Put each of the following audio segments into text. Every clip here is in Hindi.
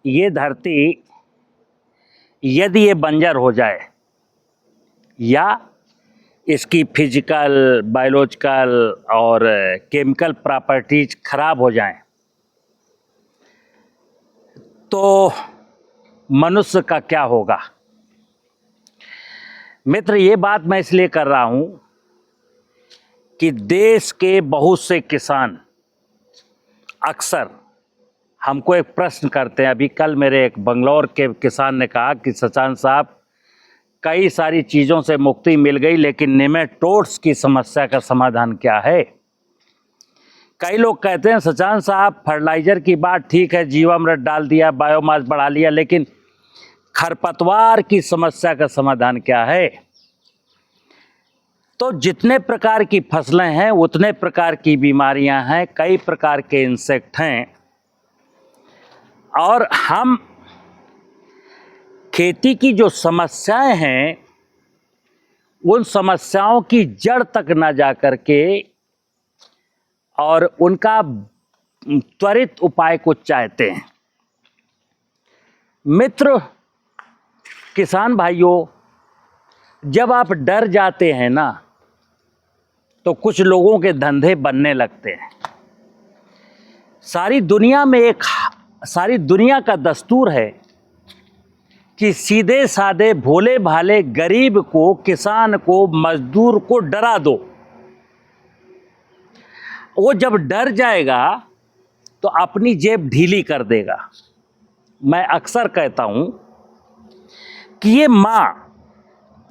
ये धरती यदि ये बंजर हो जाए या इसकी फिजिकल, बायोलॉजिकल और केमिकल प्रॉपर्टीज खराब हो जाएं, तो मनुष्य का क्या होगा। मित्र, ये बात मैं इसलिए कर रहा हूं कि देश के बहुत से किसान अक्सर हमको एक प्रश्न करते हैं। अभी कल मेरे एक बंगलौर के किसान ने कहा कि सचान साहब, कई सारी चीज़ों से मुक्ति मिल गई, लेकिन नेमेटोड्स की समस्या का समाधान क्या है। कई लोग कहते हैं सचान साहब फर्टिलाइजर की बात ठीक है, जीवामृत डाल दिया, बायोमास बढ़ा लिया, लेकिन खरपतवार की समस्या का समाधान क्या है। तो जितने प्रकार की फसलें हैं उतने प्रकार की बीमारियां हैं, कई प्रकार के इंसेक्ट हैं, और हम खेती की जो समस्याएं हैं उन समस्याओं की जड़ तक ना जा कर के और उनका त्वरित उपाय को चाहते हैं। मित्र, किसान भाइयों, जब आप डर जाते हैं ना तो कुछ लोगों के धंधे बनने लगते हैं। सारी दुनिया का दस्तूर है कि सीधे साधे भोले भाले गरीब को, किसान को, मजदूर को डरा दो। वो जब डर जाएगा तो अपनी जेब ढीली कर देगा। मैं अक्सर कहता हूं कि ये माँ,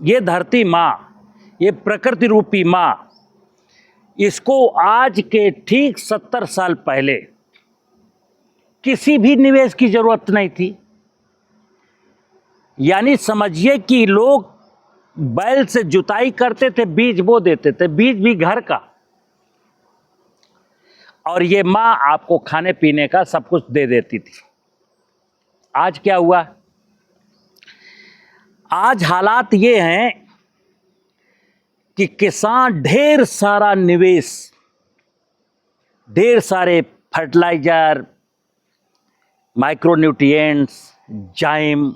ये धरती माँ, ये प्रकृति रूपी माँ, इसको आज के ठीक 70 साल पहले किसी भी निवेश की जरूरत नहीं थी। यानी समझिए कि लोग बैल से जुताई करते थे, बीज बो देते थे, बीज भी घर का, और ये माँ आपको खाने पीने का सब कुछ दे देती थी। आज क्या हुआ? आज हालात ये हैं कि किसान ढेर सारा निवेश, ढेर सारे फर्टिलाइजर, माइक्रोन्यूट्रिएंट्स, जाइम,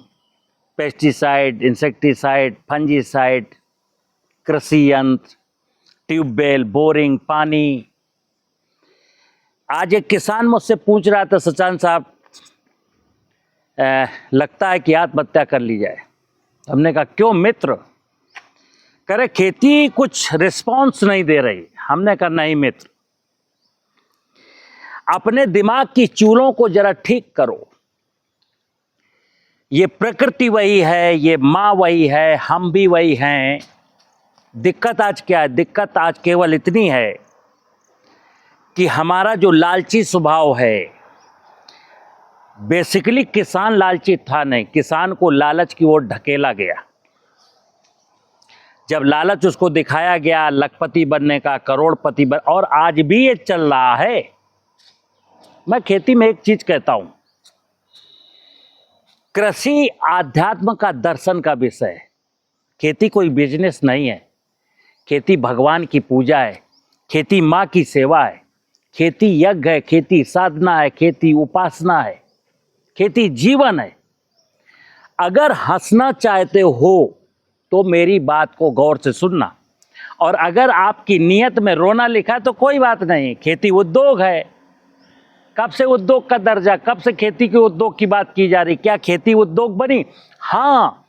पेस्टिसाइड, इंसेक्टिसाइड, फंजीसाइड, कृषि यंत्र, ट्यूबवेल, बोरिंग, पानी। आज एक किसान मुझसे पूछ रहा था, सचान साहब लगता है कि आत्महत्या कर ली जाए। हमने कहा क्यों मित्र? करे खेती कुछ रिस्पॉन्स नहीं दे रही। हमने कहा नहीं मित्र, अपने दिमाग की चूलों को जरा ठीक करो। ये प्रकृति वही है, ये माँ वही है, हम भी वही हैं। दिक्कत आज क्या है? दिक्कत आज केवल इतनी है कि हमारा जो लालची स्वभाव है, बेसिकली किसान लालची था नहीं, किसान को लालच की ओर ढकेला गया। जब लालच उसको दिखाया गया लखपति बनने का, करोड़पति बन, और आज भी ये चल रहा है। मैं खेती में एक चीज कहता हूं, कृषि आध्यात्म का दर्शन का विषय है। खेती कोई बिजनेस नहीं है। खेती भगवान की पूजा है, खेती माँ की सेवा है, खेती यज्ञ है, खेती साधना है, खेती उपासना है, खेती जीवन है। अगर हंसना चाहते हो तो मेरी बात को गौर से सुनना, और अगर आपकी नीयत में रोना लिखा है तो कोई बात नहीं। खेती उद्योग है। कब से उद्योग का दर्जा, कब से खेती के उद्योग की बात की जा रही? क्या खेती उद्योग बनी? हाँ,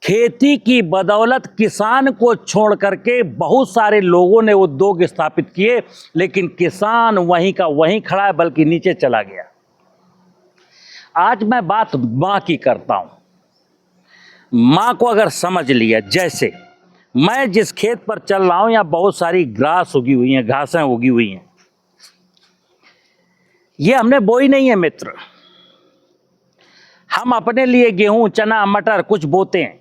खेती की बदौलत किसान को छोड़ करके बहुत सारे लोगों ने उद्योग स्थापित किए, लेकिन किसान वहीं का वहीं खड़ा है, बल्कि नीचे चला गया। आज मैं बात माँ की करता हूं। माँ को अगर समझ लिया, जैसे मैं जिस खेत पर चल रहा हूं, यहाँ बहुत सारी ग्रास उगी हुई हैं, घासें उगी हुई हैं। ये हमने बोई नहीं है मित्र। हम अपने लिए गेहूं, चना, मटर कुछ बोते हैं,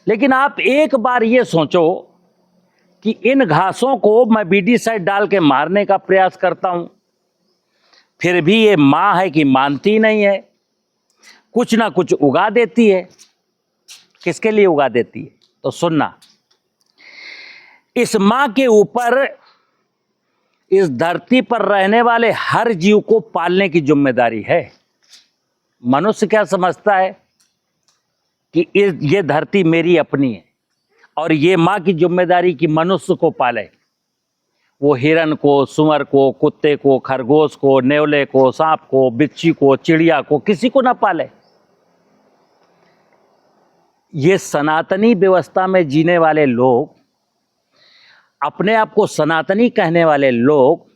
लेकिन आप एक बार ये सोचो कि इन घासों को मैं वीडीसाइड डाल के मारने का प्रयास करता हूं, फिर भी ये माँ है कि मानती नहीं है, कुछ ना कुछ उगा देती है। किसके लिए उगा देती है? तो सुनना, इस माँ के ऊपर, इस धरती पर रहने वाले हर जीव को पालने की जिम्मेदारी है। मनुष्य क्या समझता है कि ये धरती मेरी अपनी है और ये माँ की जिम्मेदारी कि मनुष्य को पाले। वो हिरन को, सुअर को, कुत्ते को, खरगोश को, नेवले को, सांप को, बिच्छी को, चिड़िया को, किसी को ना पाले। ये सनातनी व्यवस्था में जीने वाले लोग, अपने आप को सनातनी कहने वाले लोग,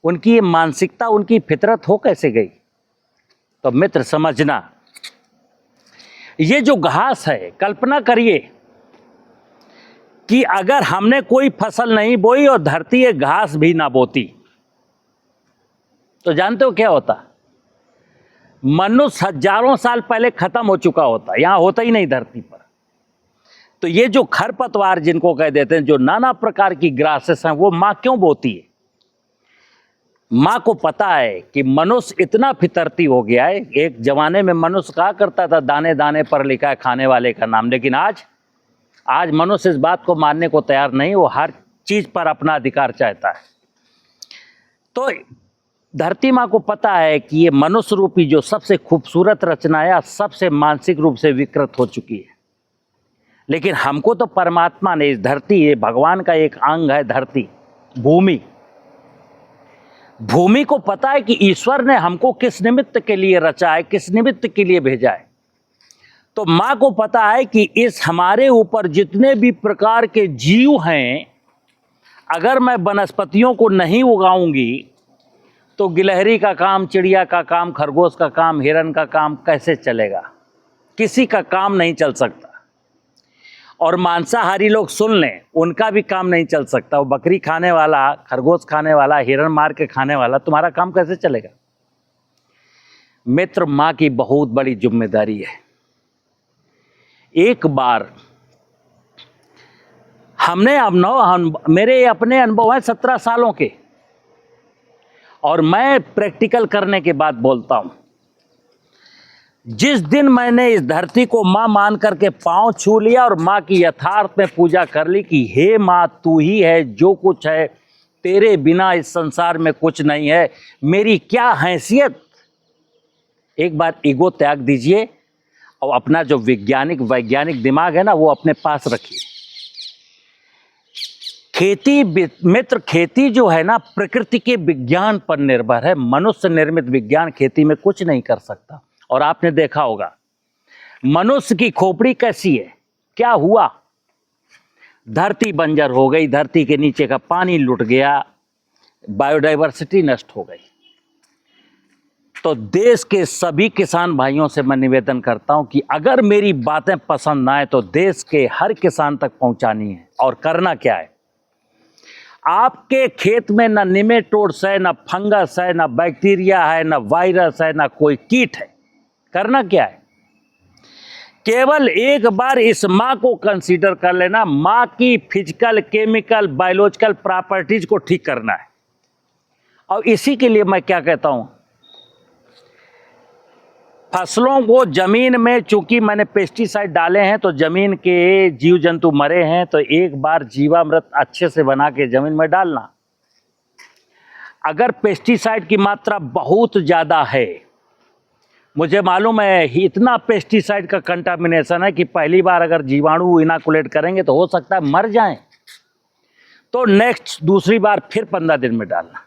उनकी ये मानसिकता, उनकी फितरत हो कैसे गई? तो मित्र समझना, ये जो घास है, कल्पना करिए कि अगर हमने कोई फसल नहीं बोई और धरती ये घास भी ना बोती तो जानते हो क्या होता? मनुष्य हजारों साल पहले खत्म हो चुका होता, यहां होता ही नहीं धरती पर। तो ये जो खरपतवार जिनको कह देते हैं, जो नाना प्रकार की ग्रासेस हैं, वो माँ क्यों बोती है? माँ को पता है कि मनुष्य इतना फितरती हो गया है। एक जमाने में मनुष्य कहा करता था दाने दाने पर लिखा है खाने वाले का नाम, लेकिन आज मनुष्य इस बात को मानने को तैयार नहीं। वो हर चीज पर अपना अधिकार चाहता है। तो धरती माँ को पता है कि ये मनुष्य रूपी जो सबसे खूबसूरत रचना है, सबसे मानसिक रूप से विकृत हो चुकी है। लेकिन हमको तो परमात्मा ने इस धरती, ये भगवान का एक अंग है धरती, भूमि को पता है कि ईश्वर ने हमको किस निमित्त के लिए रचा है, किस निमित्त के लिए भेजा है। तो माँ को पता है कि इस हमारे ऊपर जितने भी प्रकार के जीव हैं, अगर मैं वनस्पतियों को नहीं उगाऊंगी तो गिलहरी का काम, चिड़िया का काम, खरगोश का काम, हिरन का काम कैसे चलेगा? किसी का काम नहीं चल सकता। और मांसाहारी लोग सुन लें, उनका भी काम नहीं चल सकता। वो बकरी खाने वाला, खरगोश खाने वाला, हिरन मार के खाने वाला, तुम्हारा काम कैसे चलेगा? मित्र, माँ की बहुत बड़ी जिम्मेदारी है। एक बार मेरे अपने अनुभव हैं 17 सालों के, और मैं प्रैक्टिकल करने के बाद बोलता हूं। जिस दिन मैंने इस धरती को माँ मान करके पांव छू लिया और माँ की यथार्थ में पूजा कर ली कि हे माँ, तू ही है, जो कुछ है तेरे बिना इस संसार में कुछ नहीं है, मेरी क्या हैसियत। एक बार ईगो त्याग दीजिए और अपना जो वैज्ञानिक दिमाग है ना, वो अपने पास रखिए। खेती जो है ना, प्रकृति के विज्ञान पर निर्भर है। मनुष्य निर्मित विज्ञान खेती में कुछ नहीं कर सकता। और आपने देखा होगा मनुष्य की खोपड़ी कैसी है, क्या हुआ? धरती बंजर हो गई, धरती के नीचे का पानी लुट गया, बायोडाइवर्सिटी नष्ट हो गई। तो देश के सभी किसान भाइयों से मैं निवेदन करता हूं कि अगर मेरी बातें पसंद ना आए तो देश के हर किसान तक पहुंचानी है। और करना क्या है? आपके खेत में ना निमेटोड्स है, ना फंगस है, ना बैक्टीरिया है, ना वायरस है, ना कोई कीट है। करना क्या है? केवल एक बार इस माँ को कंसीडर कर लेना, माँ की फिजिकल, केमिकल, बायोलॉजिकल प्रॉपर्टीज को ठीक करना है। और इसी के लिए मैं क्या कहता हूं, फसलों को जमीन में, चूंकि मैंने पेस्टिसाइड डाले हैं तो जमीन के जीव जंतु मरे हैं, तो एक बार जीवामृत अच्छे से बना के जमीन में डालना। अगर पेस्टिसाइड की मात्रा बहुत ज़्यादा है, मुझे मालूम है इतना पेस्टिसाइड का कंटामिनेशन है कि पहली बार अगर जीवाणु इनाकुलेट करेंगे तो हो सकता है मर जाएं, तो नेक्स्ट दूसरी बार फिर 15 दिन में डालना।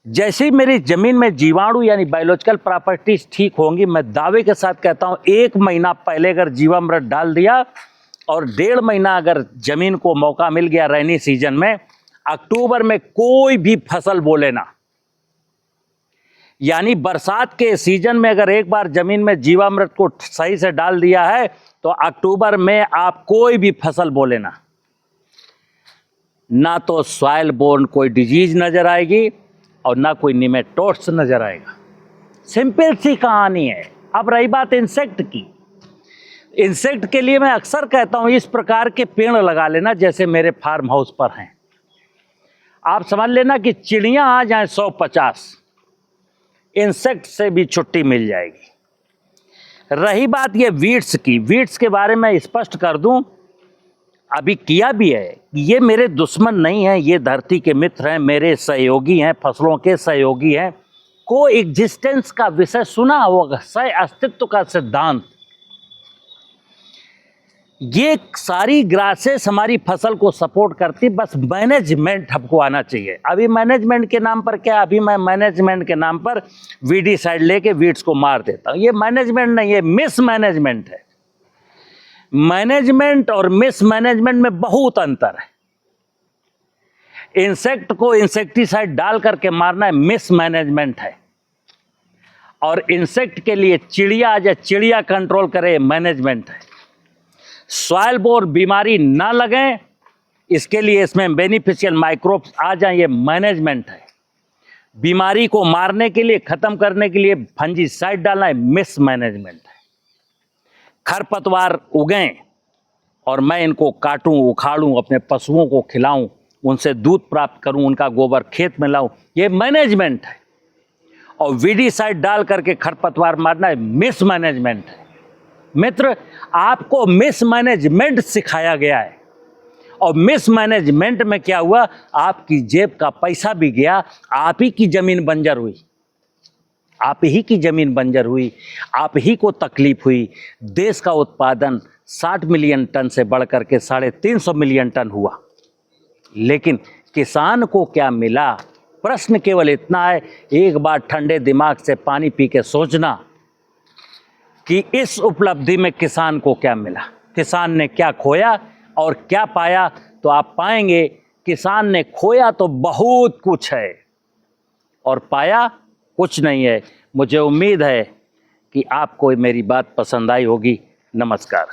जैसे ही मेरी जमीन में जीवाणु यानी बायोलॉजिकल प्रॉपर्टीज ठीक होंगी, मैं दावे के साथ कहता हूं 1 महीना पहले अगर जीवामृत डाल दिया और 1.5 महीना अगर जमीन को मौका मिल गया रेनी सीजन में, अक्टूबर में कोई भी फसल बो लेना। यानी बरसात के सीजन में अगर एक बार जमीन में जीवामृत को सही से डाल दिया है तो अक्टूबर में आप कोई भी फसल बो लेना, ना तो सॉइल बोर्न कोई डिजीज नजर आएगी और ना कोई निमेटोड्स नजर आएगा। सिंपल सी कहानी है। अब रही बात इंसेक्ट की, इंसेक्ट के लिए मैं अक्सर कहता हूं इस प्रकार के पेड़ लगा लेना जैसे मेरे फार्म हाउस पर हैं। आप समझ लेना कि चिड़ियां आ जाएं 150, इंसेक्ट से भी छुट्टी मिल जाएगी। रही बात ये वीड्स की, वीड्स के बारे में स्पष्ट कर दूं, अभी किया भी है। ये मेरे दुश्मन नहीं हैं, ये धरती के मित्र हैं, मेरे सहयोगी हैं, फसलों के सहयोगी हैं। को एग्जिस्टेंस का विषय सुना होगा, सह अस्तित्व का सिद्धांत। ये सारी ग्रासेस हमारी फसल को सपोर्ट करती, बस मैनेजमेंट हमको आना चाहिए। अभी मैनेजमेंट के नाम पर क्या, अभी मैं मैनेजमेंट के नाम पर वीडीसाइड लेके वीड्स को मार देता हूँ। ये मैनेजमेंट नहीं, ये मिसमैनेजमेंट है। मैनेजमेंट और मिसमैनेजमेंट में बहुत अंतर है। इंसेक्ट को इंसेक्टिसाइड डाल करके मारना है, मिसमैनेजमेंट है। और इंसेक्ट के लिए चिड़िया या चिड़िया कंट्रोल करे, मैनेजमेंट है। सॉइल बोर बीमारी ना लगे, इसके लिए इसमें बेनिफिशियल माइक्रोब्स आ जाएं, ये मैनेजमेंट है। बीमारी को मारने के लिए, खत्म करने के लिए फंजीसाइड डालना है, मिसमैनेजमेंट है। खरपतवार उगें और मैं इनको काटूं, उखाड़ूं, अपने पशुओं को खिलाऊं, उनसे दूध प्राप्त करूं, उनका गोबर खेत में लाऊं, ये मैनेजमेंट है। और वीडीसाइड डाल करके खरपतवार मारना है, मिसमैनेजमेंट है। मित्र, आपको मिसमैनेजमेंट सिखाया गया है, और मिसमैनेजमेंट में क्या हुआ, आपकी जेब का पैसा भी गया, आप ही की जमीन बंजर हुई, आप ही की जमीन बंजर हुई, आप ही को तकलीफ हुई। देश का उत्पादन 60 मिलियन टन से बढ़कर के 350 मिलियन टन हुआ, लेकिन किसान को क्या मिला? प्रश्न केवल इतना है, एक बार ठंडे दिमाग से पानी पी के सोचना कि इस उपलब्धि में किसान को क्या मिला, किसान ने क्या खोया और क्या पाया। तो आप पाएंगे किसान ने खोया तो बहुत कुछ है और पाया कुछ नहीं है। मुझे उम्मीद है कि आपको मेरी बात पसंद आई होगी। नमस्कार।